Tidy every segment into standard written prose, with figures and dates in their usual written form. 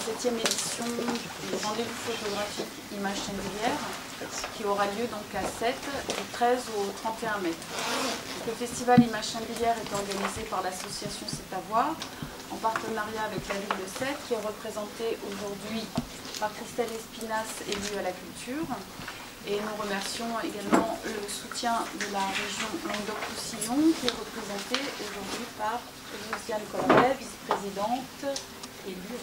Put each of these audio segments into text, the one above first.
7e édition du rendez-vous photographique Images Singulières qui aura lieu donc à Sète du 13 au 31 mai. Le festival Images Singulières est organisé par l'association C'est à voir en partenariat avec la ville de Sète qui est représentée aujourd'hui par Christelle Espinas, élue à la culture. Et nous remercions également le soutien de la région Languedoc-Roussillon qui est représentée aujourd'hui par Josiane Collet, vice-présidente, élue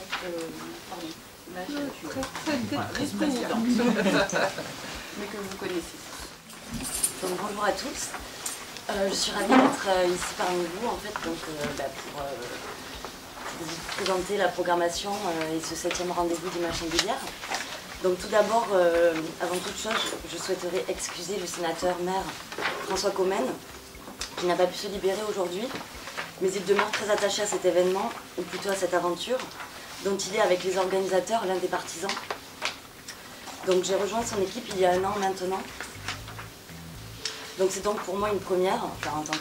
pardon, vice-présidente, mais que vous connaissez. Donc, bonjour à tous. Je suis ravie d'être ici parmi vous en fait, donc, pour vous présenter la programmation et ce 7e rendez-vous d'Images Singulières. Donc tout d'abord, avant toute chose, je souhaiterais excuser le sénateur maire François Comène, qui n'a pas pu se libérer aujourd'hui, mais il demeure très attaché à cet événement, ou plutôt à cette aventure, dont il est avec les organisateurs l'un des partisans. Donc j'ai rejoint son équipe il y a 1 an maintenant. Donc c'est donc pour moi une première, enfin, en tant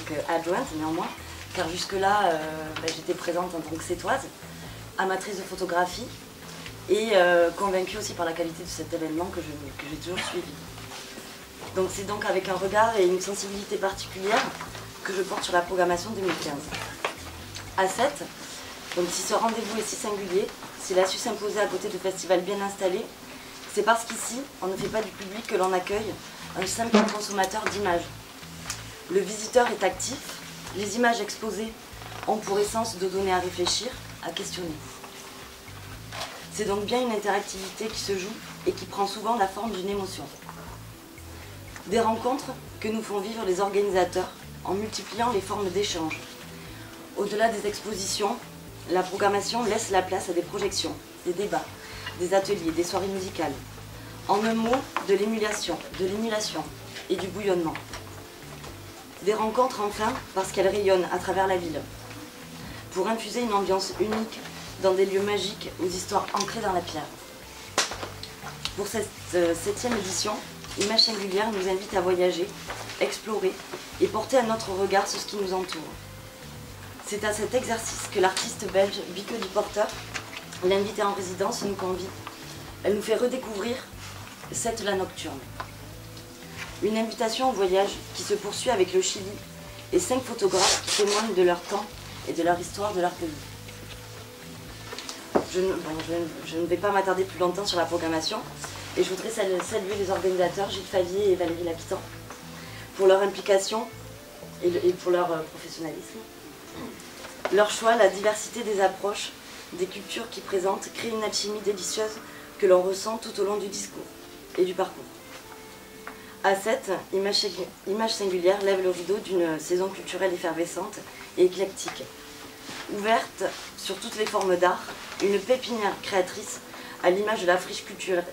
qu'adjointe néanmoins, car jusque-là j'étais présente en tant que sétoise, amatrice de photographie, et convaincue aussi par la qualité de cet événement que j'ai toujours suivi. Donc c'est donc avec un regard et une sensibilité particulière que je porte sur la programmation 2015. À Sète, donc si ce rendez-vous est si singulier, s'il a su s'imposer à côté de festivals bien installés, c'est parce qu'ici, on ne fait pas du public que l'on accueille un simple consommateur d'images. Le visiteur est actif, les images exposées ont pour essence de donner à réfléchir, à questionner. C'est donc bien une interactivité qui se joue et qui prend souvent la forme d'une émotion. Des rencontres que nous font vivre les organisateurs en multipliant les formes d'échange. Au-delà des expositions, la programmation laisse la place à des projections, des débats, des ateliers, des soirées musicales. En un mot, de l'émulation et du bouillonnement. Des rencontres enfin parce qu'elles rayonnent à travers la ville, pour infuser une ambiance unique dans des lieux magiques aux histoires ancrées dans la pierre. Pour cette 7e édition, Images Singulières nous invite à voyager, explorer et porter à notre regard sur ce qui nous entoure. C'est à cet exercice que l'artiste belge Bieke Duporter, l'invitée en résidence, nous convie. Elle nous fait redécouvrir Sète la nocturne. Une invitation au voyage qui se poursuit avec le Chili et 5 photographes qui témoignent de leur temps et de leur histoire de leur pays. Je ne vais pas m'attarder plus longtemps sur la programmation et je voudrais saluer les organisateurs Gilles Favier et Valérie Lapitan pour leur implication et pour leur professionnalisme. Leur choix, la diversité des approches, des cultures qui présentent, crée une alchimie délicieuse que l'on ressent tout au long du discours et du parcours. À Sète, Images Singulières lève le rideau d'une saison culturelle effervescente et éclectique. Ouverte sur toutes les formes d'art, une pépinière créatrice à l'image de la friche culturelle,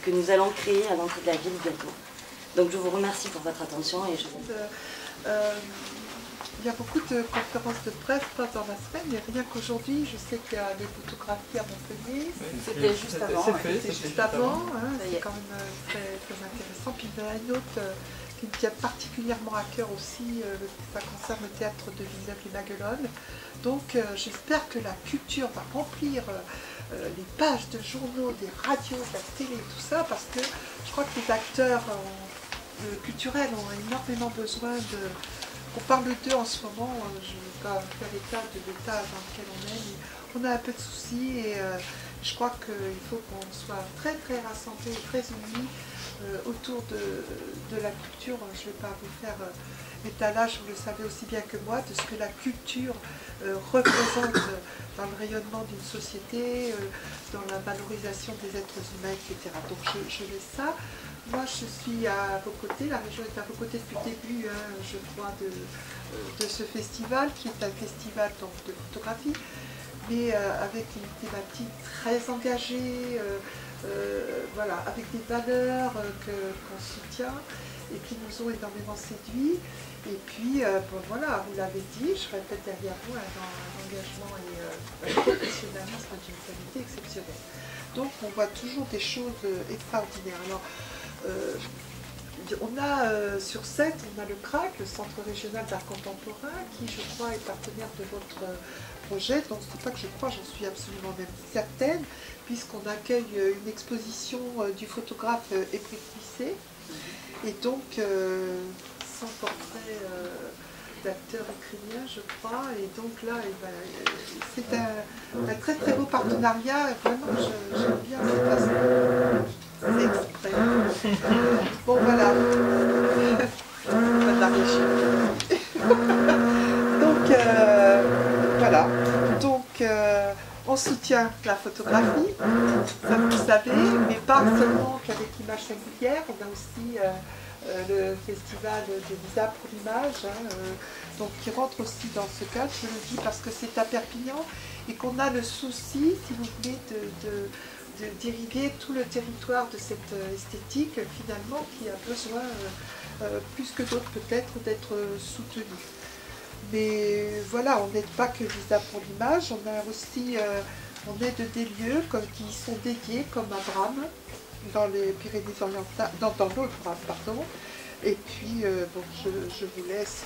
que nous allons créer à l'entrée de la ville bientôt. Donc je vous remercie pour votre attention et il y a beaucoup de conférences de presse pendant la semaine, mais rien qu'aujourd'hui, je sais qu'il y a des photographies à Montpellier. C'était juste avant. C'était juste avant, hein, c'est quand même très, très intéressant. Puis il y en a une autre qui me tient particulièrement à cœur aussi, ça concerne le théâtre de Villeneuve-les-Maguelones. Donc j'espère que la culture va remplir les pages de journaux, des radios, de la télé, tout ça, parce que je crois que les acteurs culturels ont énormément besoin de... On parle d'eux en ce moment, je ne vais pas faire état de l'état dans lequel on est, mais on a un peu de soucis et je crois qu'il faut qu'on soit très très rassemblés, très unis autour de la culture. Je ne vais pas vous faire étalage, vous le savez aussi bien que moi, de ce que la culture représente dans le rayonnement d'une société, dans la valorisation des êtres humains, etc. Donc je laisse ça. Moi, je suis à vos côtés, la région est à vos côtés depuis le début, je crois, de ce festival, qui est un festival donc, de photographie, mais avec une thématique très engagée, voilà, avec des valeurs qu'on soutient et qui nous ont énormément séduits. Et puis, bon, voilà, vous l'avez dit, je répète derrière vous, un engagement et un professionnalisme d'une qualité exceptionnelle. Donc, on voit toujours des choses extraordinaires. Alors, on a sur Sète, on a le CRAC, le Centre Régional d'Art Contemporain, qui je crois est partenaire de votre projet, donc c'est pas que je crois, j'en suis absolument même certaine, puisqu'on accueille une exposition du photographe Éric Lisset, et donc son portrait d'acteur ukrainien, je crois, et donc là, c'est un très très beau partenariat, vraiment j'aime bien cette façon. C'est exprès. Bon voilà. De la région. Donc voilà. Donc on soutient la photographie, ça vous le savez, mais pas seulement qu'avec Images Singulières, on a aussi le festival de Lisa pour l'image, donc qui rentre aussi dans ce cadre, je le dis parce que c'est à Perpignan et qu'on a le souci, si vous voulez, d'irriguer tout le territoire de cette esthétique finalement qui a besoin, plus que d'autres peut-être, d'être soutenu. Mais voilà, on n'aide pas que Lisa pour l'image, on a aussi, on aide des lieux qui sont dédiés comme à Bram, dans les Pyrénées-Orientales, dans l'autre Bram, pardon. Et puis, bon, je vous laisse,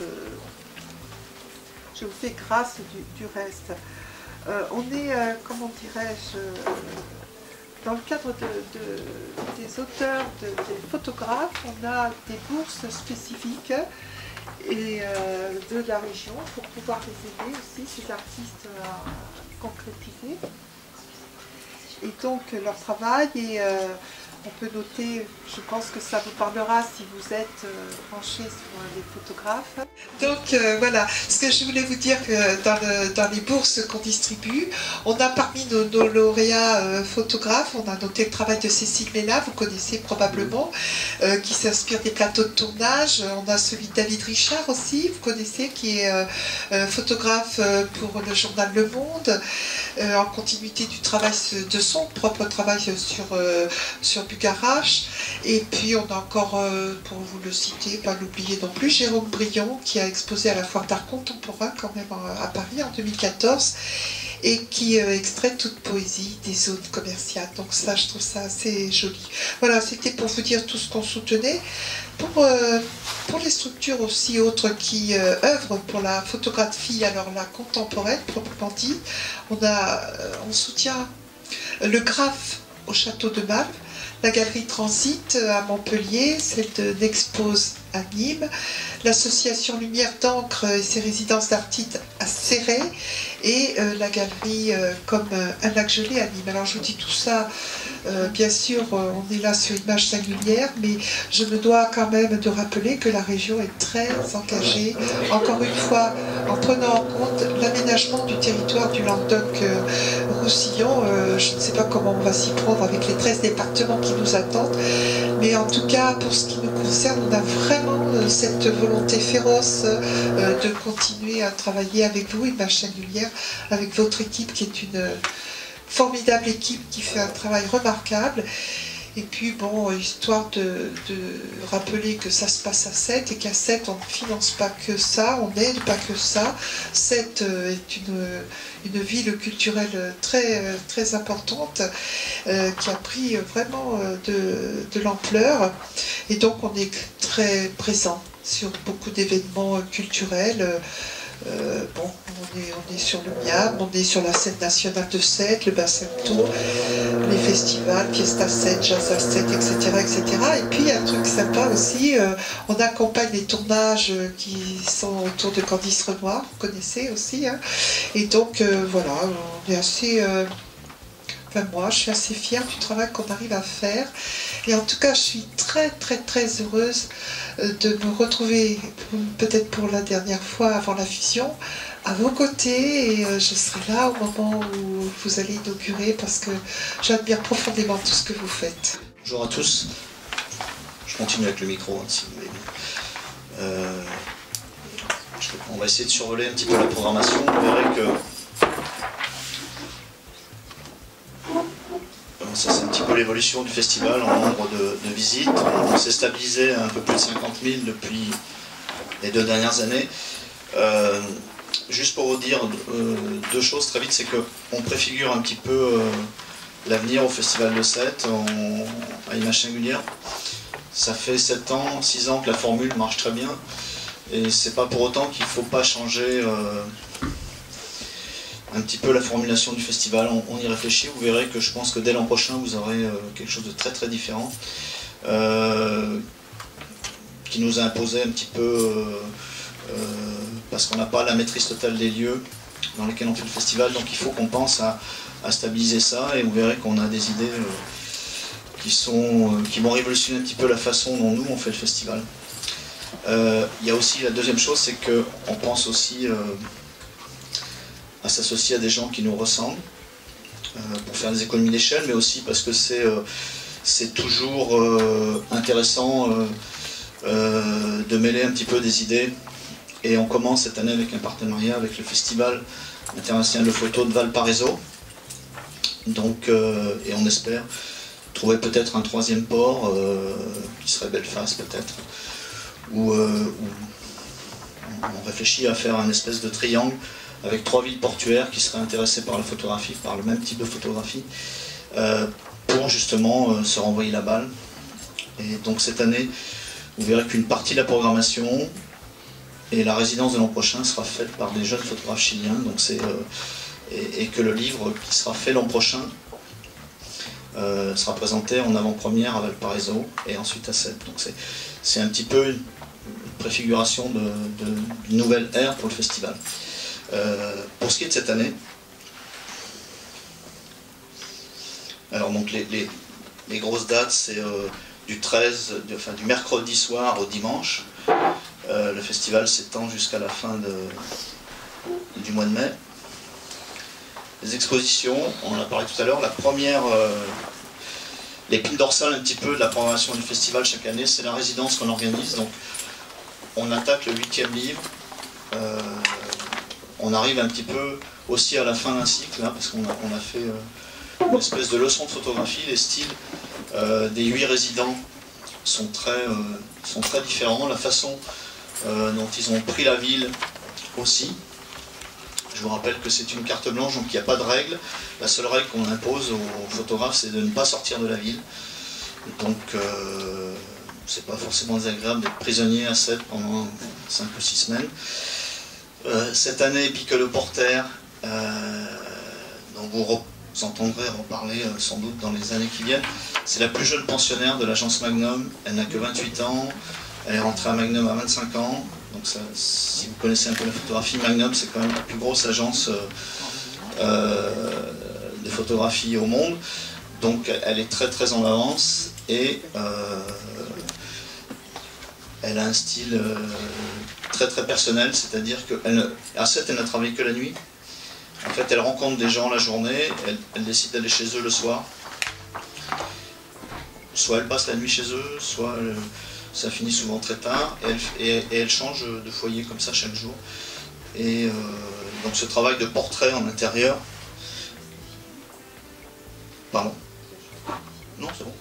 je vous fais grâce du reste. On est, comment dirais-je, dans le cadre des auteurs, des photographes, on a des bourses spécifiques et de la région pour pouvoir les aider aussi, ces artistes, à concrétiser. Et donc leur travail, et on peut noter, je pense que ça vous parlera si vous êtes branché sur les photographes. Donc voilà, ce que je voulais vous dire, que dans les bourses qu'on distribue, on a parmi nos lauréats photographes, on a noté le travail de Cécile Mella, vous connaissez probablement, qui s'inspire des plateaux de tournage. On a celui de David Richard aussi, vous connaissez, qui est photographe pour le journal Le Monde, en continuité du travail, de son propre travail sur Bugarache. Et puis on a encore, pour vous le citer, pas l'oublier non plus, Jérôme Brion, qui a exposé à la Foire d'art contemporain quand même à Paris en 2014 et qui extrait toute poésie des zones commerciales. Donc ça, je trouve ça assez joli. Voilà, c'était pour vous dire tout ce qu'on soutenait. Pour les structures aussi autres qui œuvrent pour la photographie, alors la contemporaine proprement dit, on soutient le Graphe au château de Malves, la galerie Transit à Montpellier, celle de N'Expose à Nîmes, l'association Lumière d'encre et ses résidences d'artistes à Céret, et la galerie comme un lac gelé à Nîmes. Alors je vous dis tout ça, bien sûr, on est là sur Images Singulières, mais je me dois quand même de rappeler que la région est très engagée, encore une fois, en prenant en compte l'aménagement du territoire du Languedoc-Roussillon. Je ne sais pas comment on va s'y prendre avec les 13 départements qui nous attendent, mais en tout cas, pour ce qui nous concerne, on a vraiment cette volonté féroce de continuer à travailler avec vous, Images Singulières, avec votre équipe qui est une formidable équipe qui fait un travail remarquable. Et puis bon, histoire de rappeler que ça se passe à Sète et qu'à Sète on ne finance pas que ça, on n'aide pas que ça. Sète est une ville culturelle très importante qui a pris vraiment de l'ampleur, et donc on est très présent sur beaucoup d'événements culturels. Bon, on est sur le Miam, on est sur la scène nationale de Sète, le bassin d'eau, les festivals, Fiesta Sète, Jazz à Sète, etc., etc. Et puis, un truc sympa aussi, on accompagne les tournages qui sont autour de Candice Renoir, vous connaissez aussi, hein. Et donc, voilà, on est assez... Enfin, moi, je suis assez fière du travail qu'on arrive à faire. Et en tout cas, je suis très heureuse de me retrouver, peut-être pour la dernière fois avant la fusion, à vos côtés. Et je serai là au moment où vous allez inaugurer, parce que j'admire profondément tout ce que vous faites. Bonjour à tous. Je continue avec le micro, hein, si vous voulez. On va essayer de survoler un petit peu la programmation. Vous verrez que... Ça, c'est un petit peu l'évolution du festival en nombre de visites. On s'est stabilisé à un peu plus de 50 000 depuis les 2 dernières années. Juste pour vous dire 2 choses très vite, c'est qu'on préfigure un petit peu l'avenir au Festival de Sète à Images Singulières. Ça fait 7 ans, 6 ans que la formule marche très bien, et c'est pas pour autant qu'il ne faut pas changer un petit peu la formulation du festival. On y réfléchit, vous verrez que je pense que dès l'an prochain, vous aurez quelque chose de très très différent, qui nous a imposé un petit peu, parce qu'on n'a pas la maîtrise totale des lieux dans lesquels on fait le festival, donc il faut qu'on pense à stabiliser ça, et vous verrez qu'on a des idées qui vont révolutionner un petit peu la façon dont nous on fait le festival. Il y a aussi la deuxième chose, c'est qu'on pense aussi à s'associer à des gens qui nous ressemblent, pour faire des économies d'échelle, mais aussi parce que c'est toujours intéressant de mêler un petit peu des idées. Et on commence cette année avec un partenariat avec le Festival international de photo de Valparaiso. Donc, et on espère trouver peut-être un troisième port, qui serait Belfast peut-être, où on réfléchit à faire un espèce de triangle avec 3 villes portuaires qui seraient intéressées par la photographie, par le même type de photographie, pour justement se renvoyer la balle. Et donc cette année, vous verrez qu'une partie de la programmation et la résidence de l'an prochain sera faite par des jeunes photographes chiliens, donc et que le livre qui sera fait l'an prochain sera présenté en avant-première à Valparaiso et ensuite à Sète. Donc c'est un petit peu une préfiguration d'une nouvelle ère pour le festival. Pour ce qui est de cette année, alors donc les grosses dates, c'est du mercredi soir au dimanche. Le festival s'étend jusqu'à la fin du mois de mai. Les expositions, on en a parlé tout à l'heure, la première, l'épine dorsale un petit peu de la programmation du festival chaque année, c'est la résidence qu'on organise. Donc on attaque le 8e livre. On arrive un petit peu aussi à la fin d'un cycle, là, parce qu'on a fait une espèce de leçon de photographie. Les styles des 8 résidents sont très différents. La façon dont ils ont pris la ville aussi. Je vous rappelle que c'est une carte blanche, donc il n'y a pas de règle. La seule règle qu'on impose aux photographes, c'est de ne pas sortir de la ville. Donc c'est pas forcément désagréable d'être prisonnier à Sète pendant 5 ou 6 semaines. Cette année, Pique le Porter, dont vous entendrez reparler sans doute dans les années qui viennent, c'est la plus jeune pensionnaire de l'agence Magnum. Elle n'a que 28 ans, elle est rentrée à Magnum à 25 ans. Donc ça, si vous connaissez un peu la photographie, Magnum c'est quand même la plus grosse agence de photographie au monde. Donc elle est très très en avance et elle a un style très très personnel, c'est-à-dire qu'à Sète elle n'a travaillé que la nuit. En fait elle rencontre des gens la journée, elle décide d'aller chez eux le soir. Soit elle passe la nuit chez eux, soit ça finit souvent très tard, et elle change de foyer comme ça chaque jour. Et donc ce travail de portrait en intérieur... Pardon? Non, c'est bon.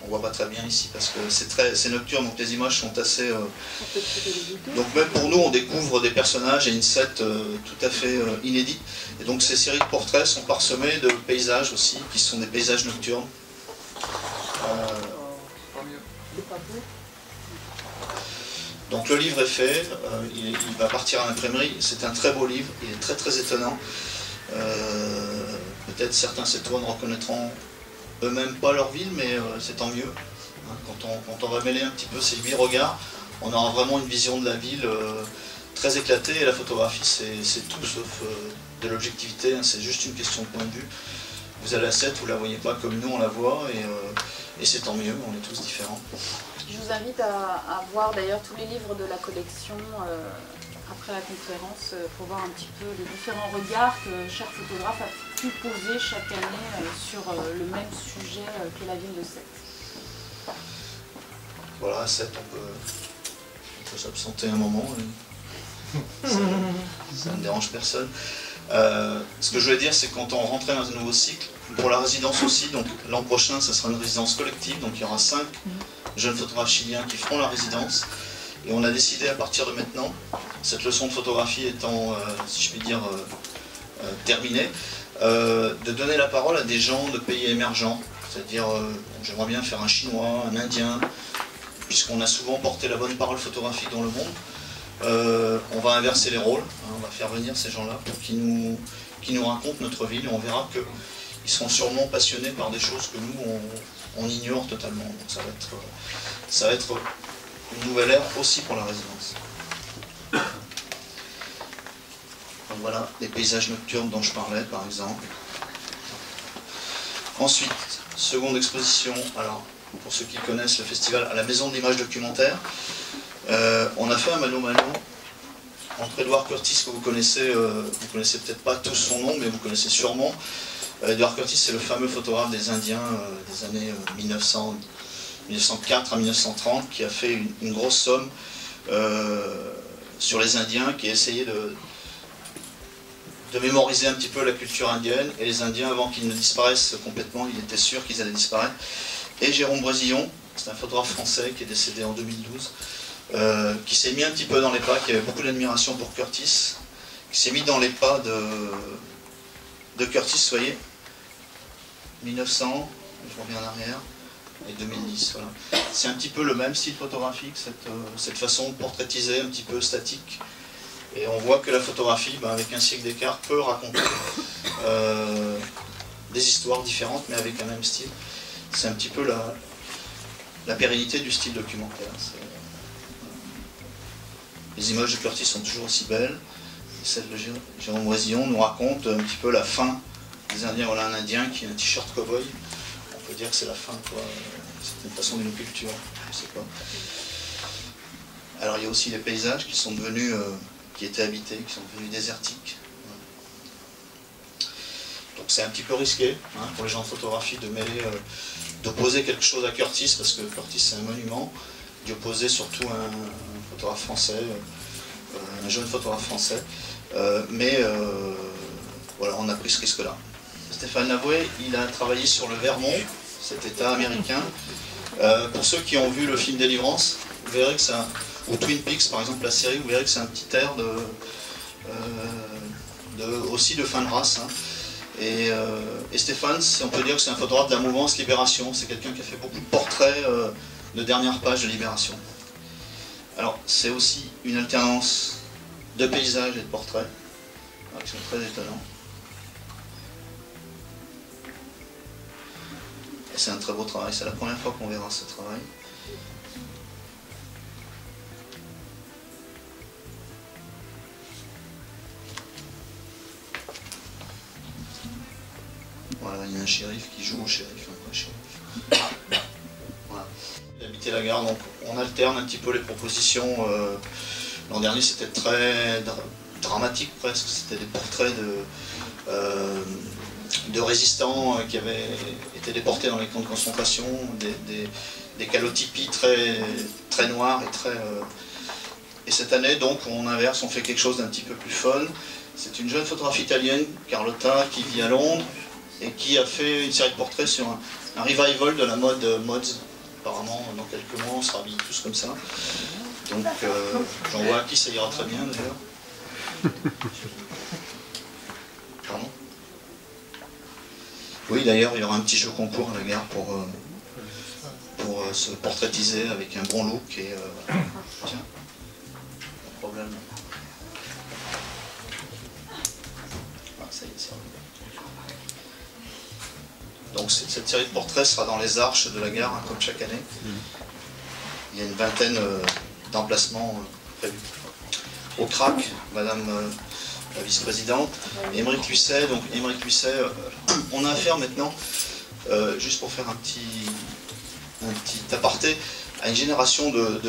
On voit pas très bien ici parce que c'est nocturne, donc les images sont assez... Donc même pour nous, on découvre des personnages et une Sète tout à fait inédite. Et donc ces séries de portraits sont parsemées de paysages aussi, qui sont des paysages nocturnes. Donc le livre est fait, il va partir à l'imprimerie, c'est un très beau livre, il est très très étonnant. Peut-être certains citoyens reconnaîtront eux-mêmes pas leur ville, mais c'est tant mieux. Quand on va mêler un petit peu ces 8 regards, on aura vraiment une vision de la ville très éclatée, et la photographie c'est tout sauf de l'objectivité, hein, c'est juste une question de point de vue. Vous allez à Sète, vous ne la voyez pas comme nous on la voit, et c'est tant mieux, on est tous différents. Je vous invite à voir d'ailleurs tous les livres de la collection après la conférence pour voir un petit peu les différents regards que chaque photographe a pu poser chaque année sur le même sujet qu'est la ville de Sète. Voilà, à Sète, on peut s'absenter un moment, ça ne dérange personne. Ce que je voulais dire, c'est que quand on rentrait dans un nouveau cycle, pour la résidence aussi, donc l'an prochain, ça sera une résidence collective, donc il y aura 5 jeunes photographes chiliens qui feront la résidence. Et on a décidé à partir de maintenant, cette leçon de photographie étant, si je puis dire, terminée, de donner la parole à des gens de pays émergents. C'est-à-dire, j'aimerais bien faire un Chinois, un Indien, puisqu'on a souvent porté la bonne parole photographique dans le monde. on va inverser les rôles, hein, on va faire venir ces gens-là pour qu'ils nous racontent notre ville, et on verra qu'ils seront sûrement passionnés par des choses que nous, on ignore totalement. Donc ça va être une nouvelle ère aussi pour la résidence. Donc voilà, les paysages nocturnes dont je parlais, par exemple. Ensuite, seconde exposition, alors pour ceux qui connaissent le festival à la Maison de l'Image Documentaire, on a fait un mano-mano entre Edward Curtis, que vous connaissez peut-être pas tous son nom, mais vous connaissez sûrement. Edward Curtis, c'est le fameux photographe des Indiens des années 1904 à 1930, qui a fait une grosse somme sur les Indiens, qui a essayé de mémoriser un petit peu la culture indienne, et les Indiens, avant qu'ils ne disparaissent complètement, il était sûr qu'ils allaient disparaître. Et Jérôme Brésillon, c'est un photographe français qui est décédé en 2012, qui s'est mis un petit peu dans les pas, qui avait beaucoup d'admiration pour Curtis, qui s'est mis dans les pas de Curtis, vous voyez, 1900, je reviens en arrière, et 2010, voilà. C'est un petit peu le même style photographique, cette façon de portraitiser un petit peu statique. Et on voit que la photographie, avec un siècle d'écart, peut raconter des histoires différentes, mais avec un même style. C'est un petit peu la pérennité du style documentaire. Les images de Curtis sont toujours aussi belles. Et celle de Jérôme Brésillon nous raconte un petit peu la fin des Indiens. Voilà un Indien qui a un t-shirt cow-boy. On peut dire que c'est la fin, quoi. C'est une façon d'une culture, je sais pas. Alors il y a aussi les paysages qui sont devenus... qui étaient habités, qui sont devenus désertiques. Donc c'est un petit peu risqué pour les gens de photographie de mêler, d'opposer quelque chose à Curtis, parce que Curtis c'est un monument, d'y opposer surtout un photographe français, un jeune photographe français. Voilà, on a pris ce risque-là. Stéphane Avoué, il a travaillé sur le Vermont, cet état américain. Pour ceux qui ont vu le film Délivrance, vous verrez que ça... ou Twin Peaks, par exemple, la série, vous verrez que c'est un petit air aussi de fin de race. Hein. Et Stéphane, on peut dire que c'est un photographe de la mouvance Libération. C'est quelqu'un qui a fait beaucoup de portraits de dernière page de Libération. Alors, c'est aussi une alternance de paysages et de portraits, qui sont très étonnants. Et c'est un très beau travail. C'est la première fois qu'on verra ce travail. Voilà, il y a un shérif qui joue au shérif, un vrai shérif. Voilà. Il habitait la gare, donc on alterne un petit peu les propositions. L'an dernier, c'était très dramatique presque. C'était des portraits de résistants qui avaient été déportés dans les camps de concentration, des calotypies très noires et très... Et cette année, donc, on inverse, on fait quelque chose d'un petit peu plus fun. C'est une jeune photographe italienne, Carlotta, qui vit à Londres, et qui a fait une série de portraits sur un revival de la mode mods. Apparemment, dans quelques mois, on sera habillés tous comme ça. Donc, j'en vois à qui ça ira très bien, d'ailleurs. Pardon ? Oui, d'ailleurs, il y aura un petit jeu concours à la gare pour se portraitiser avec un bon look. Et tiens, pas de problème. Ah, ça y est, c'est arrivé. Donc cette série de portraits sera dans les arches de la gare, comme chaque année. Il y a une vingtaine d'emplacements prévus. Au CRAC, Madame la vice-présidente, Émeric Lucet. Donc Émeric Lucet, on a affaire maintenant, juste pour faire un petit aparté, à une génération de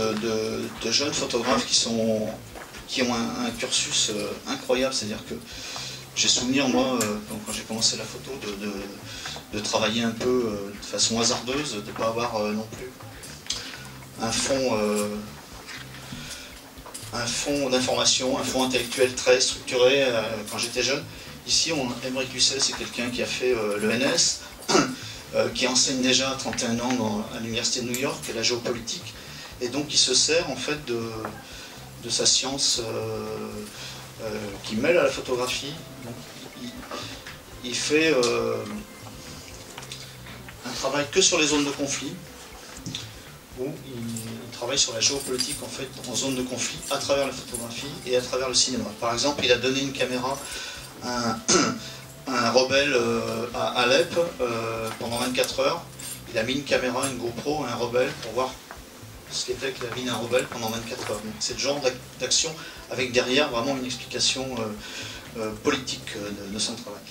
jeunes photographes qui ont un cursus incroyable. C'est-à-dire que j'ai souvenir, moi, quand j'ai commencé la photo, de travailler un peu de façon hasardeuse, de ne pas avoir non plus un fond d'information, un fond intellectuel très structuré quand j'étais jeune. Ici, Émeric Lucet, c'est quelqu'un qui a fait l'ENS, qui enseigne déjà à 31 ans à l'Université de New York, la géopolitique, et donc il se sert en fait de sa science qui mêle à la photographie. Donc, il fait un travail que sur les zones de conflit, où il travaille sur la géopolitique en fait en zone de conflit à travers la photographie et à travers le cinéma. Par exemple, il a donné une caméra à un rebelle à Alep pendant 24 heures. Il a mis une caméra, une GoPro à un rebelle pour voir ce qu'était que la vie d'un rebelle pendant 24 heures. C'est le genre d'action avec derrière vraiment une explication politique de son travail.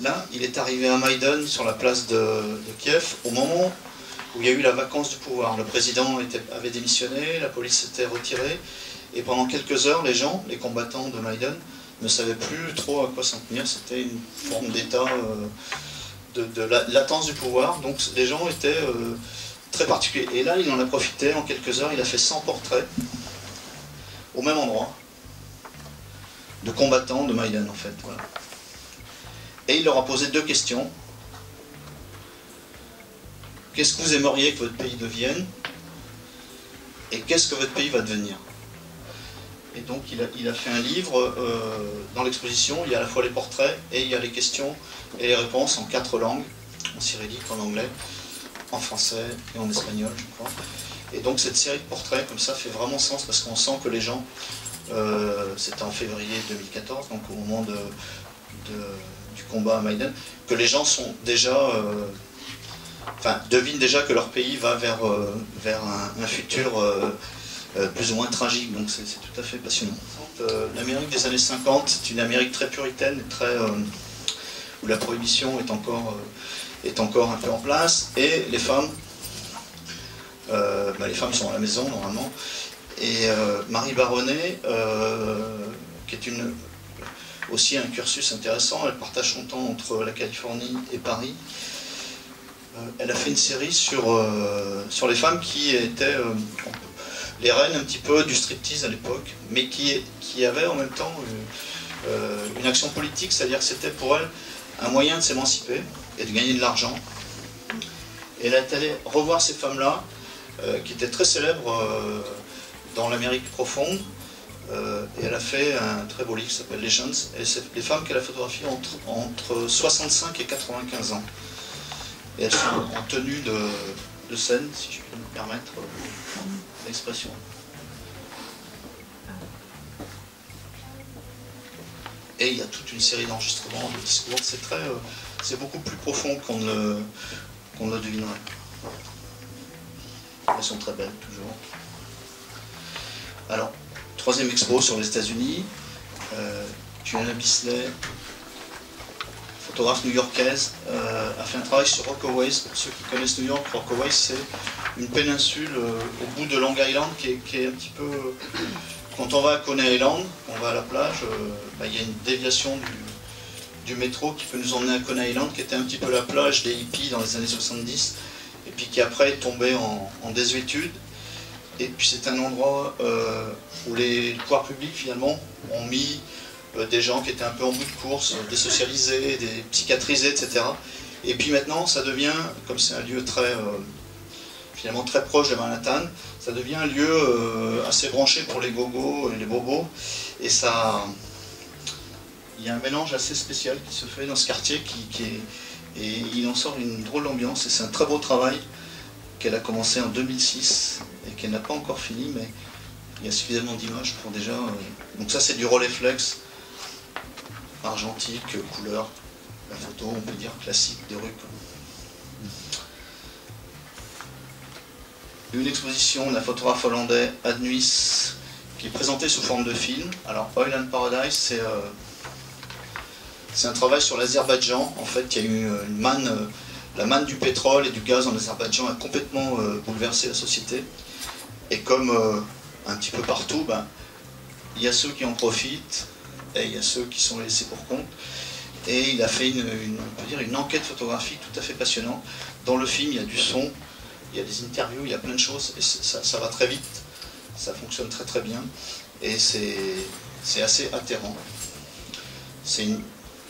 Là, il est arrivé à Maïdan, sur la place de Kiev, au moment où il y a eu la vacance du pouvoir. Le président avait démissionné, la police s'était retirée, et pendant quelques heures, les gens, les combattants de Maïdan, ne savaient plus trop à quoi s'en tenir. C'était une forme d'état de latence du pouvoir, donc les gens étaient très particuliers. Et là, il en a profité, en quelques heures, il a fait 100 portraits, au même endroit, de combattants de Maïdan, en fait. Voilà. Et il leur a posé 2 questions. Qu'est-ce que vous aimeriez que votre pays devienne? Et qu'est-ce que votre pays va devenir? Et donc il a fait un livre, dans l'exposition, il y a à la fois les portraits et il y a les questions et les réponses en 4 langues, en cyrillique, en anglais, en français et en espagnol, je crois. Et donc cette série de portraits, comme ça, fait vraiment sens parce qu'on sent que les gens, c'était en février 2014, donc au moment du combat à Maïdan, que les gens sont déjà... devinent déjà que leur pays va vers un futur plus ou moins tragique, donc c'est tout à fait passionnant. L'Amérique des années 50 est une Amérique très puritaine, où la prohibition est encore un peu en place, et les femmes, les femmes sont à la maison normalement, et Marie Baronet, qui est aussi un cursus intéressant, elle partage son temps entre la Californie et Paris. Elle a fait une série sur les femmes qui étaient les reines un petit peu du striptease à l'époque, mais qui avaient en même temps une action politique, c'est-à-dire que c'était pour elle un moyen de s'émanciper et de gagner de l'argent. Et elle est allée revoir ces femmes-là, qui étaient très célèbres dans l'Amérique profonde, et elle a fait un très beau livre qui s'appelle Legends, et c'est les femmes qu'elle a photographiées entre 65 et 95 ans. Et elles sont en tenue de scène, si je peux me permettre l'expression. Et il y a toute une série d'enregistrements, de discours, c'est beaucoup plus profond qu'on ne le devinerait. Elles sont très belles, toujours. Alors, 3e expo sur les États-Unis, Juliana Bisley, photographe new-yorkaise, a fait un travail sur Rockaway. Pour ceux qui connaissent New York, Rockaway, c'est une péninsule au bout de Long Island qui est un petit peu... Quand on va à Coney Island, on va à la plage, il y a une déviation du métro qui peut nous emmener à Coney Island, qui était un petit peu la plage des hippies dans les années 70, et puis qui après est tombée en désuétude. Et puis c'est un endroit où les pouvoirs publics finalement ont mis des gens qui étaient un peu en bout de course, désocialisés, des psychiatrisés, etc. Et puis maintenant, ça devient, comme c'est un lieu finalement très proche de Manhattan, ça devient un lieu assez branché pour les gogos et les bobos. Et il y a un mélange assez spécial qui se fait dans ce quartier et il en sort une drôle d'ambiance. Et c'est un très beau travail qu'elle a commencé en 2006 et qu'elle n'a pas encore fini, mais il y a suffisamment d'images pour déjà... Donc ça, c'est du Rolleiflex, argentique, couleur, la photo, on peut dire, classique de rue. Une exposition d'un photographe hollandais, Ad Nuis, qui est présentée sous forme de film. Alors, Oil and Paradise, c'est un travail sur l'Azerbaïdjan. En fait, il y a eu une manne, la manne du pétrole et du gaz en Azerbaïdjan a complètement bouleversé la société. Et comme un petit peu partout, il y a ceux qui en profitent et il y a ceux qui sont laissés pour compte. Et il a fait on peut dire une enquête photographique tout à fait passionnante. Dans le film, il y a du son, il y a des interviews, il y a plein de choses, et ça va très vite, ça fonctionne très très bien, et c'est assez atterrant.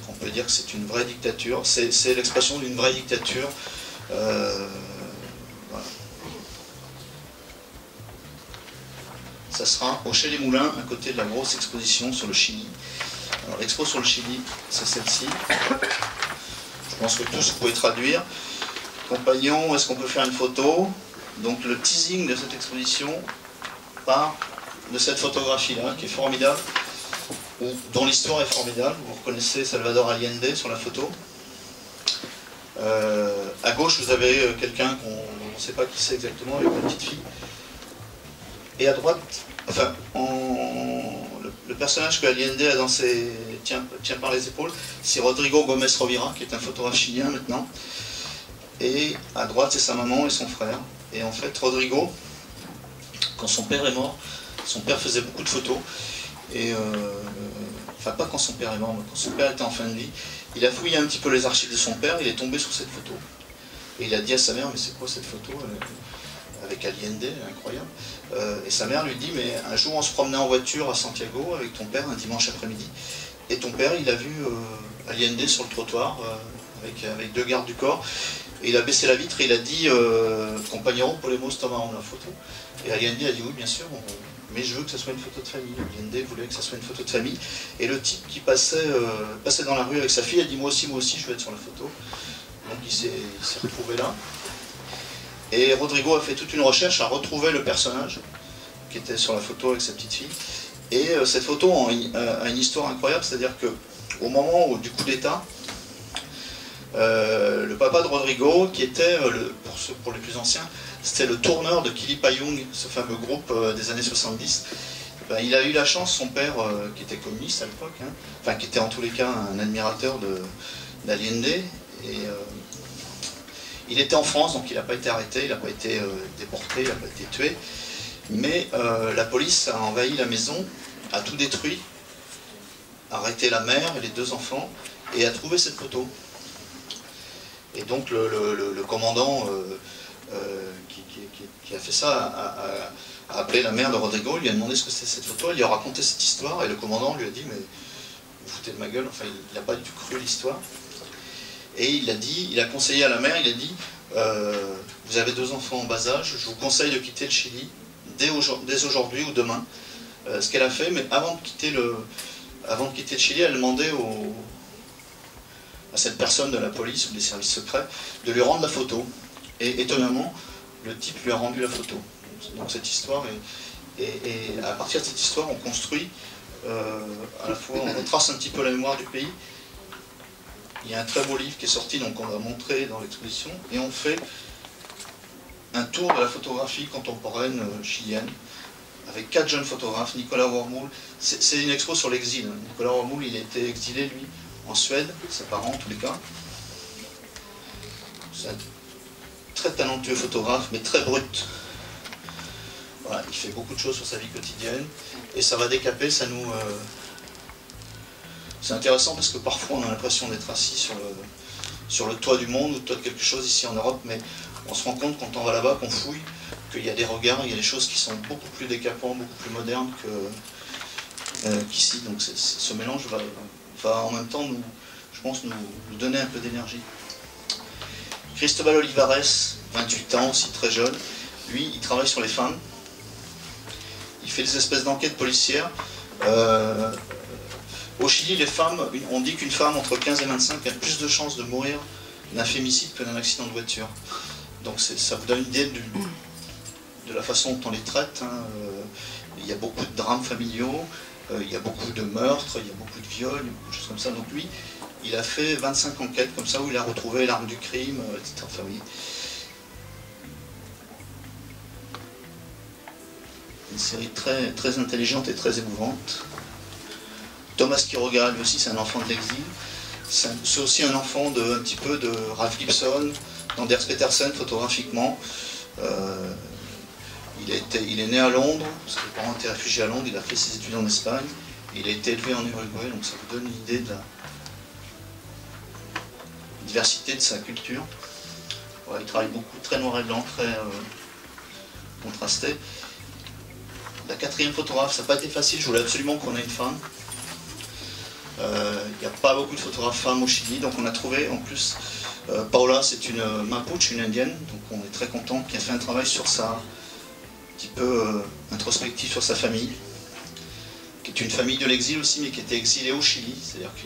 On peut dire que c'est une vraie dictature, c'est l'expression d'une vraie dictature. Voilà. Ça sera au Chez les Moulins, à côté de la grosse exposition sur le Chili. Alors l'expo sur le Chili, c'est celle-ci. Je pense que tous vous pouvez traduire. Compagnon, est-ce qu'on peut faire une photo? Donc le teasing de cette exposition, part de cette photographie-là, qui est formidable, dont l'histoire est formidable. Vous reconnaissez Salvador Allende sur la photo. À gauche, vous avez quelqu'un qu'on ne sait pas qui c'est exactement, avec une petite fille. Et à droite, enfin, le personnage que Allende a tient par les épaules, c'est Rodrigo Gómez Rovira, qui est un photographe chilien maintenant. Et à droite, c'est sa maman et son frère. Et en fait, Rodrigo, quand son père est mort, son père faisait beaucoup de photos. Et enfin, pas quand son père est mort, mais quand son père était en fin de vie, il a fouillé un petit peu les archives de son père, il est tombé sur cette photo. Et il a dit à sa mère, mais c'est quoi cette photo avec Allende, incroyable. Et sa mère lui dit, mais un jour on se promenait en voiture à Santiago avec ton père un dimanche après-midi, et ton père il a vu Allende sur le trottoir avec deux gardes du corps, et il a baissé la vitre et il a dit compañero, podemos tomar una photo. Et Allende a dit oui bien sûr, mais je veux que ce soit une photo de famille. Allende voulait que ce soit une photo de famille, et le type qui passait dans la rue avec sa fille a dit moi aussi je veux être sur la photo. Donc il s'est retrouvé là. Et Rodrigo a fait toute une recherche à retrouver le personnage qui était sur la photo avec sa petite fille. Et cette photo a une histoire incroyable, c'est-à-dire qu'au moment du coup d'État, le papa de Rodrigo, qui était, pour les plus anciens, c'était le tourneur de Quilipayung, ce fameux groupe des années 70, ben, il a eu la chance, son père, qui était communiste à l'époque, hein, enfin qui était en tous les cas un admirateur d'Allende, et il était en France, donc il n'a pas été arrêté, il n'a pas été déporté, il n'a pas été tué, mais la police a envahi la maison, a tout détruit, a arrêté la mère et les deux enfants, et a trouvé cette photo. Et donc le commandant qui a fait ça a appelé la mère de Rodrigo, il lui a demandé ce que c'était cette photo, il lui a raconté cette histoire, et le commandant lui a dit, mais vous foutez de ma gueule, enfin il n'a pas du tout cru l'histoire. Et il a conseillé à la mère, il a dit, vous avez deux enfants en bas âge, je vous conseille de quitter le Chili dès aujourd'hui ou demain. Ce qu'elle a fait, mais avant de quitter le Chili, elle demandait à cette personne de la police ou des services secrets de lui rendre la photo. Et étonnamment, le type lui a rendu la photo. Donc cette histoire, et à partir de cette histoire, on construit, à la fois, on retrace un petit peu la mémoire du pays. Il y a un très beau livre qui est sorti, donc on va montrer dans l'exposition, et on fait un tour de la photographie contemporaine chilienne, avec 4 jeunes photographes. Nicolas Wormoul, c'est une expo sur l'exil. Nicolas Wormoul, il a été exilé, lui, en Suède, ses parents en tous les cas. C'est un très talentueux photographe, mais très brut. Voilà, il fait beaucoup de choses sur sa vie quotidienne, et ça va décaper, ça nous... C'est intéressant parce que parfois on a l'impression d'être assis sur le toit du monde ou le toit de quelque chose ici en Europe, mais on se rend compte quand on va là-bas, qu'on fouille, qu'il y a des regards, il y a des choses qui sont beaucoup plus décapants, beaucoup plus modernes qu'ici. Donc ce mélange va en même temps, je pense, nous donner un peu d'énergie. Cristobal Olivares, 28 ans, aussi très jeune, lui, il travaille sur les femmes. Il fait des espèces d'enquêtes policières. Au Chili, les femmes, on dit qu'une femme entre 15 et 25 a plus de chances de mourir d'un fémicide que d'un accident de voiture. Donc ça vous donne une idée de la façon dont on les traite. Hein. Il y a beaucoup de drames familiaux, il y a beaucoup de meurtres, il y a beaucoup de viols, il y a beaucoup de choses comme ça. Donc lui, il a fait 25 enquêtes comme ça où il a retrouvé l'arme du crime, etc. Enfin, oui. Une série très, très intelligente et très émouvante. Thomas Quiroga, lui aussi, c'est un enfant de l'exil. C'est aussi un enfant un petit peu de Ralph Gibson, d'Anders Petersen photographiquement. Il est né à Londres, parce que les parents étaient réfugiés à Londres, il a fait ses études en Espagne. Il a été élevé en Uruguay, donc ça vous donne une idée de la diversité de sa culture. Ouais, il travaille beaucoup, très noir et blanc, très contrasté. La quatrième photographe, ça n'a pas été facile, je voulais absolument qu'on ait une femme. Il n'y a pas beaucoup de photographes femmes au Chili, donc on a trouvé en plus Paola, c'est une Mapuche, une indienne, donc on est très content, qui a fait un travail sur un petit peu introspectif sur sa famille, qui est une famille de l'exil aussi, mais qui était exilée au Chili, c'est-à-dire que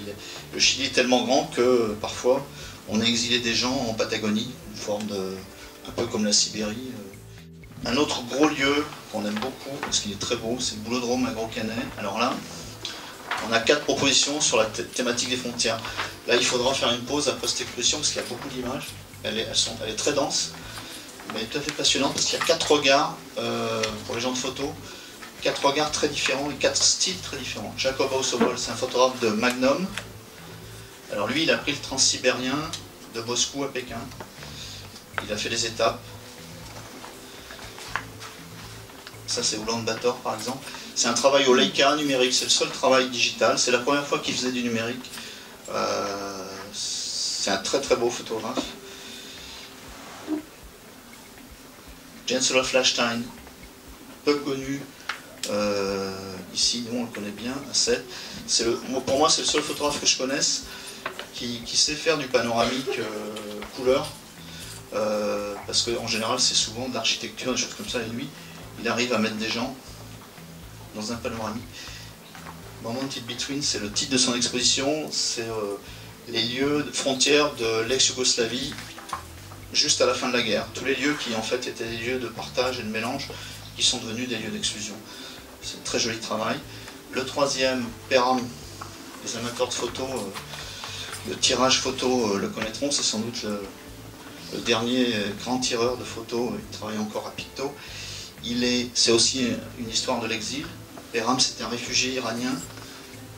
le Chili est tellement grand que parfois on a exilé des gens en Patagonie, une forme un peu comme la Sibérie. Un autre gros lieu qu'on aime beaucoup, parce qu'il est très beau, c'est le Boulodrome à Gros-Canet. Alors là, on a 4 propositions sur la thématique des frontières. Là, il faudra faire une pause après cette exposition, parce qu'il y a beaucoup d'images. Elle est très dense, mais elle est tout à fait passionnante, parce qu'il y a 4 regards, pour les gens de photo, 4 regards très différents et 4 styles très différents. Jacob Ausobol, c'est un photographe de Magnum. Alors lui, il a pris le transsibérien de Moscou à Pékin. Il a fait les étapes. Ça, c'est Oulan-Bator, par exemple. C'est un travail au Leica numérique, c'est le seul travail digital. C'est la première fois qu'il faisait du numérique. C'est un très très beau photographe. Jens-Olof Lachstein, peu connu. Ici, nous on le connaît bien, à 7. Pour moi, c'est le seul photographe que je connaisse qui sait faire du panoramique couleur. Parce qu'en général, c'est souvent de l'architecture, des choses comme ça, et lui, il arrive à mettre des gens dans un panoramique. Moment in Between, c'est le titre de son exposition, c'est les lieux de frontières de l'ex-Yougoslavie juste à la fin de la guerre. Tous les lieux qui en fait étaient des lieux de partage et de mélange qui sont devenus des lieux d'exclusion. C'est un très joli travail. Le troisième, Peram, les amateurs de photo, le tirage photo le connaîtront, c'est sans doute le dernier grand tireur de photos, il travaille encore à Picto. C'est aussi une histoire de l'exil. Peram, c'était un réfugié iranien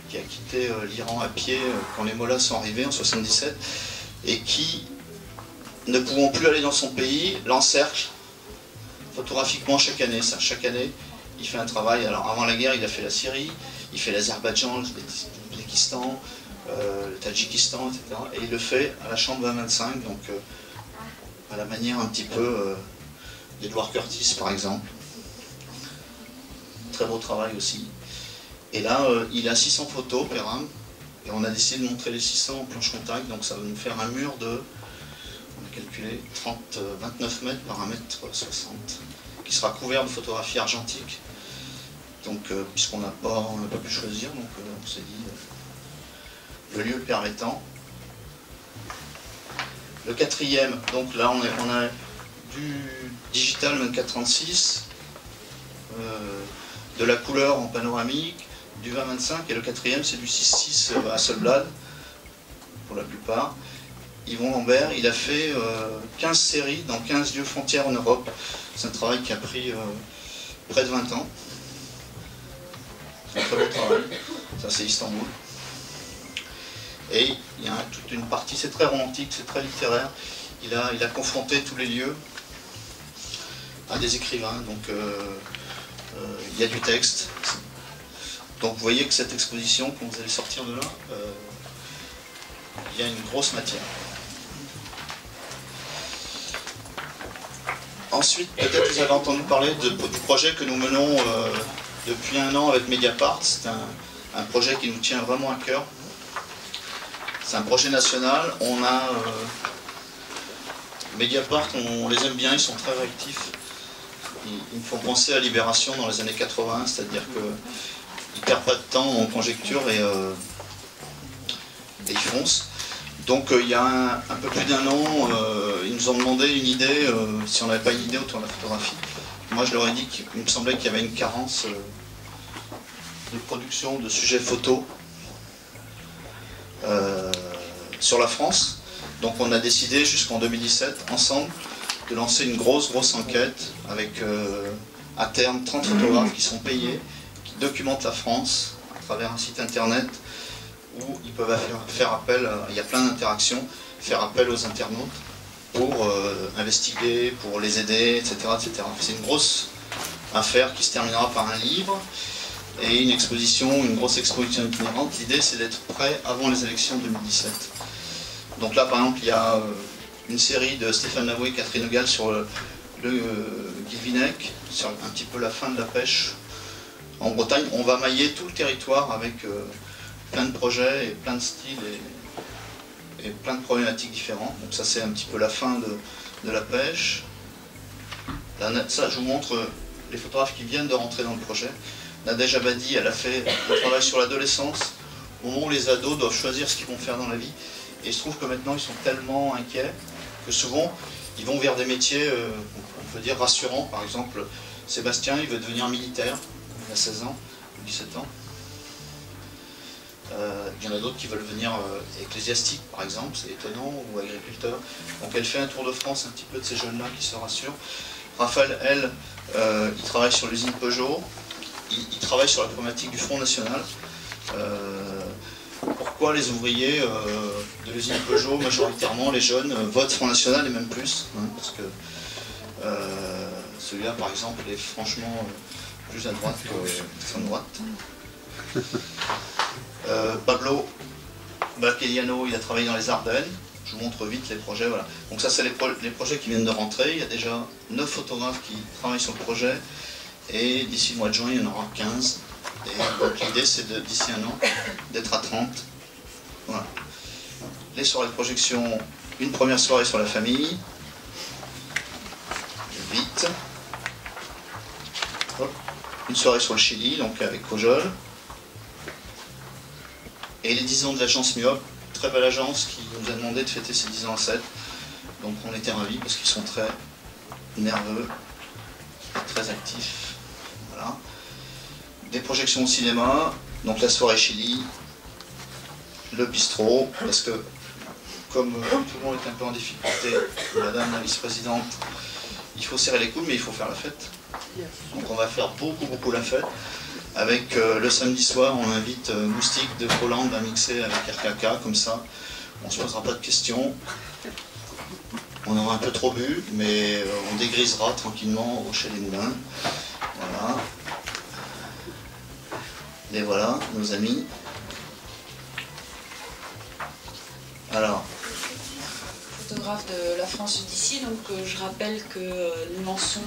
qui a quitté l'Iran à pied quand les Mollahs sont arrivés en 1977 et qui, ne pouvant plus aller dans son pays, l'encercle photographiquement chaque année. Chaque année, il fait un travail. Alors avant la guerre, il a fait la Syrie, il fait l'Azerbaïdjan, l'Ouzbékistan, le Tadjikistan, etc. Et il le fait à la chambre 2025, donc à la manière un petit peu d'Edward Curtis, par exemple. Très beau travail aussi. Et là, il a 600 photos, Peram, et on a décidé de montrer les 600 en planche contact, donc ça va nous faire un mur de, on a calculé, 29 mètres par 1 mètre 60, qui sera couvert de photographies argentiques. Donc, puisqu'on n'a pas pu choisir, donc on s'est dit, le lieu le permettant. Le quatrième, donc là on a du digital 24-36, de la couleur en panoramique, du 20-25, et le quatrième c'est du 6-6 Hasselblad, pour la plupart. Yvon Lambert, il a fait 15 séries dans 15 lieux frontières en Europe. C'est un travail qui a pris près de 20 ans. C'est un très beau travail, ça c'est Istanbul. Et il y a toute une partie, c'est très romantique, c'est très littéraire. Il a confronté tous les lieux à des écrivains, donc il y a du texte. Donc vous voyez que cette exposition, quand vous allez sortir de là, il y a une grosse matière. Ensuite, peut-être vous avez entendu parler du projet que nous menons depuis 1 an avec Mediapart. C'est un projet qui nous tient vraiment à cœur. C'est un projet national. On a Mediapart, on les aime bien, ils sont très réactifs. Ils me font penser à Libération dans les années 80, c'est-à-dire qu'ils ne perdent pas de temps en conjecture et ils foncent. Donc il y a un peu plus d'1 an, ils nous ont demandé une idée, si on n'avait pas une idée autour de la photographie. Moi je leur ai dit qu'il me semblait qu'il y avait une carence de production de sujets photos sur la France. Donc on a décidé jusqu'en 2017, ensemble, de lancer une grosse enquête avec à terme 30 photographes qui sont payés, qui documentent la France à travers un site internet où ils peuvent faire appel, il y a plein d'interactions, faire appel aux internautes pour investiguer, pour les aider, etc. etc. C'est une grosse affaire qui se terminera par un livre et une exposition, une grosse exposition itinérante. L'idée c'est d'être prêt avant les élections 2017. Donc là par exemple il y a une série de Stéphane Lavoué et Catherine Ogal sur le Guilvinec, sur un petit peu la fin de la pêche en Bretagne. On va mailler tout le territoire avec plein de projets et plein de styles et plein de problématiques différentes. Donc ça c'est un petit peu la fin de la pêche. Là, ça je vous montre les photographes qui viennent de rentrer dans le projet. Nadège Abadi, elle a fait un travail sur l'adolescence, au moment où les ados doivent choisir ce qu'ils vont faire dans la vie. Et il se trouve que maintenant ils sont tellement inquiets que souvent ils vont vers des métiers qu'on peut dire, rassurant. Par exemple, Sébastien, il veut devenir militaire, il a 16 ans, ou 17 ans. Il y en a d'autres qui veulent devenir ecclésiastiques, par exemple, c'est étonnant, ou agriculteurs. Donc elle fait un tour de France un petit peu de ces jeunes-là qui se rassurent. Raphaël, elle, il travaille sur l'usine Peugeot, il travaille sur la problématique du Front National. Pourquoi les ouvriers de l'usine Peugeot, majoritairement les jeunes, votent Front National et même plus, hein, parce que celui-là, par exemple, est franchement plus à droite que l'extrême droite. Pablo Balqueliano, il a travaillé dans les Ardennes. Je vous montre vite les projets. Voilà. Donc ça, c'est les projets qui viennent de rentrer. Il y a déjà 9 photographes qui travaillent sur le projet. Et d'ici le mois de juin, il y en aura 15. Et donc l'idée, c'est d'ici un an, d'être à 30. Voilà. Les soirées de projection, une première soirée sur la famille. Vite. Hop. Une soirée sur le Chili, donc avec Cojol. Et les 10 ans de l'agence Myope, très belle agence qui nous a demandé de fêter ses 10 ans à 7. Donc on était ravis parce qu'ils sont très nerveux, très actifs. Voilà. Des projections au cinéma, donc la soirée Chili, le bistrot, parce que comme tout le monde est un peu en difficulté, madame la vice-présidente, il faut serrer les coudes mais il faut faire la fête. Donc on va faire beaucoup la fête. Avec le samedi soir, on invite Moustique de Hollande à mixer avec RKK, comme ça, on ne se posera pas de questions. On aura un peu trop bu, mais on dégrisera tranquillement au Chez des Moulins. Voilà. Et voilà, nos amis. Alors. Photographe de la France d'ici, donc je rappelle que nous lançons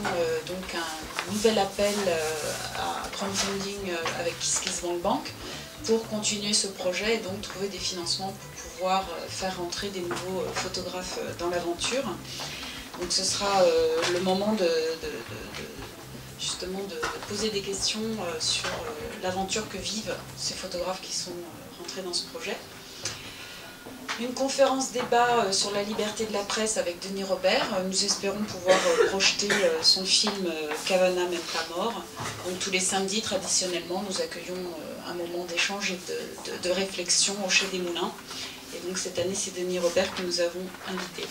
donc un nouvel appel à crowdfunding avec KissKissBankBank pour continuer ce projet et donc trouver des financements pour pouvoir faire rentrer des nouveaux photographes dans l'aventure. Donc ce sera le moment justement de poser des questions sur l'aventure que vivent ces photographes qui sont rentrés dans ce projet. Une conférence débat sur la liberté de la presse avec Denis Robert. Nous espérons pouvoir projeter son film Cavana même pas mort. Donc tous les samedis, traditionnellement, nous accueillons un moment d'échange et de réflexion au Chez des Moulins. Et donc cette année, c'est Denis Robert que nous avons invité.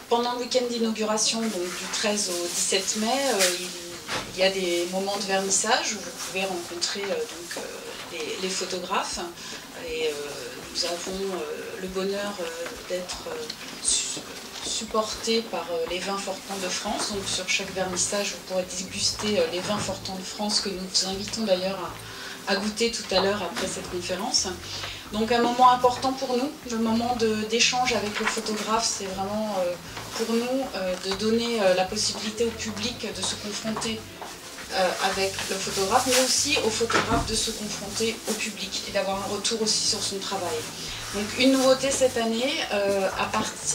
Pendant le week-end d'inauguration, donc du 13 au 17 mai, il y a des moments de vernissage où vous pouvez rencontrer les photographes. Et nous avons le bonheur d'être supportés par les vins Fortans de France. Donc sur chaque vernissage, vous pourrez déguster les vins Fortans de France que nous vous invitons d'ailleurs à goûter tout à l'heure après cette conférence. Donc un moment important pour nous, le moment d'échange avec le photographe, c'est vraiment pour nous de donner la possibilité au public de se confronter avec le photographe, mais aussi au photographe de se confronter au public et d'avoir un retour aussi sur son travail. Donc une nouveauté cette année,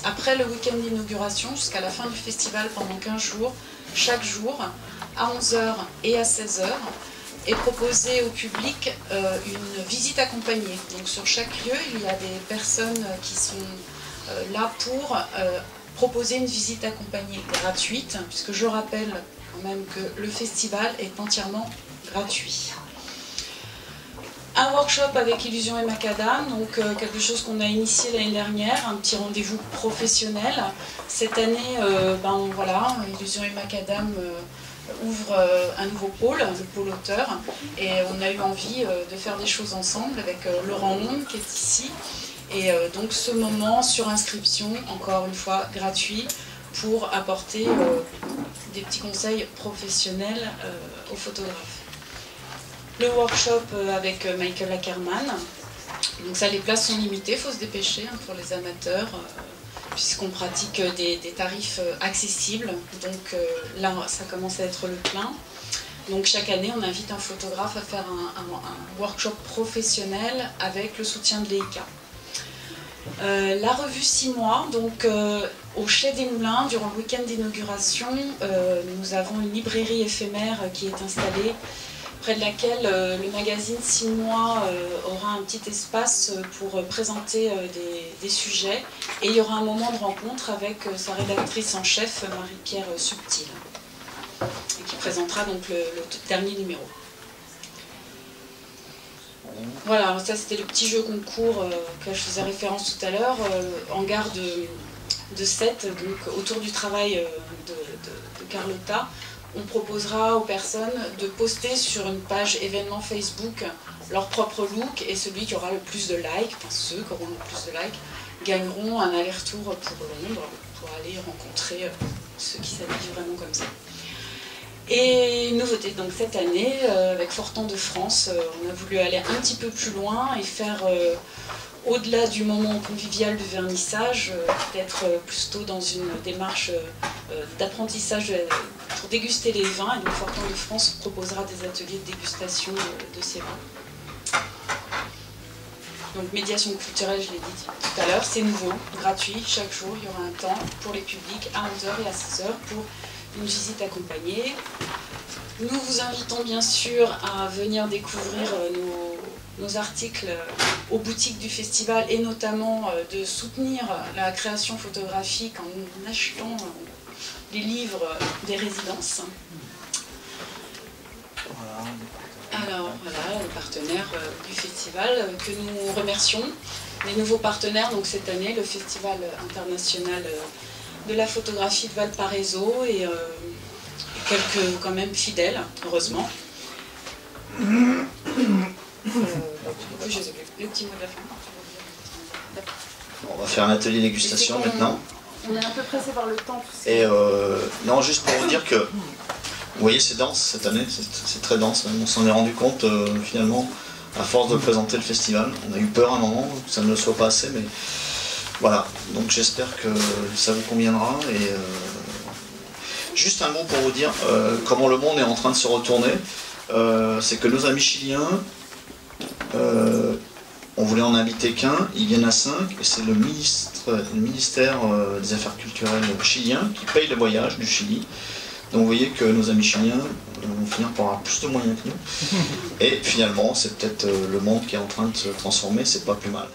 après le week-end d'inauguration jusqu'à la fin du festival pendant 15 jours, chaque jour à 11h et à 16h, est proposé au public une visite accompagnée. Donc sur chaque lieu, il y a des personnes qui sont là pour proposer une visite accompagnée gratuite, puisque je rappelle quand même que le festival est entièrement gratuit. Un workshop avec Illusion et Macadam, donc quelque chose qu'on a initié l'année dernière, un petit rendez-vous professionnel. Cette année, voilà, Illusion et Macadam ouvre un nouveau pôle, le pôle auteur, et on a eu envie de faire des choses ensemble avec Laurent Long qui est ici. Et donc ce moment sur inscription, encore une fois gratuit, pour apporter des petits conseils professionnels aux photographes. Le workshop avec Michael Ackerman, donc ça les places sont limitées, il faut se dépêcher pour les amateurs, puisqu'on pratique des tarifs accessibles, donc là ça commence à être le plein. Donc chaque année on invite un photographe à faire un workshop professionnel avec le soutien de l'EICA. La revue 6 mois, donc au Chez des Moulins, durant le week-end d'inauguration, nous avons une librairie éphémère qui est installée près de laquelle le magazine 6 mois aura un petit espace pour présenter des sujets. Et il y aura un moment de rencontre avec sa rédactrice en chef, Marie-Pierre Subtil, qui présentera donc le dernier numéro. Voilà, ça c'était le petit jeu concours auquel je faisais référence tout à l'heure, en gare de Sète, donc autour du travail de Carlotta. On proposera aux personnes de poster sur une page événement Facebook leur propre look, et celui qui aura le plus de likes, enfin ceux qui auront le plus de likes, gagneront un aller-retour pour Londres pour aller rencontrer ceux qui s'habillent vraiment comme ça. Et une nouveauté, donc cette année, avec Fortan de France, on a voulu aller un petit peu plus loin et faire, au-delà du moment convivial du vernissage, d'être plutôt dans une démarche d'apprentissage pour déguster les vins. Et donc Fortan de France proposera des ateliers de dégustation de ces vins. Donc médiation culturelle, je l'ai dit tout à l'heure, c'est nouveau, gratuit, chaque jour, il y aura un temps pour les publics à 11h et à 16h pour une visite accompagnée. Nous vous invitons bien sûr à venir découvrir nos articles aux boutiques du festival, et notamment de soutenir la création photographique en achetant les livres des résidences. Alors voilà, les partenaires du festival que nous remercions. Les nouveaux partenaires, donc cette année, le Festival international de la photographie de Valparaiso, et quelques quand même fidèles, heureusement. Du coup, je sais plus. Le petit mot de la fin. On va faire un atelier dégustation maintenant. On est un peu pressé par le temps. Et non, juste pour vous dire que, vous voyez, c'est dense cette année, c'est très dense. On s'en est rendu compte finalement à force de présenter le festival. On a eu peur à un moment que ça ne le soit pas assez, mais voilà. Donc j'espère que ça vous conviendra. Et juste un mot pour vous dire comment le monde est en train de se retourner. C'est que nos amis chiliens, on voulait en inviter qu'un, ils viennent à 5, et c'est le ministère des Affaires culturelles chilien qui paye le voyage du Chili. Donc vous voyez que nos amis chiliens vont finir par avoir plus de moyens que nous. Et finalement, c'est peut-être le monde qui est en train de se transformer, c'est pas plus mal.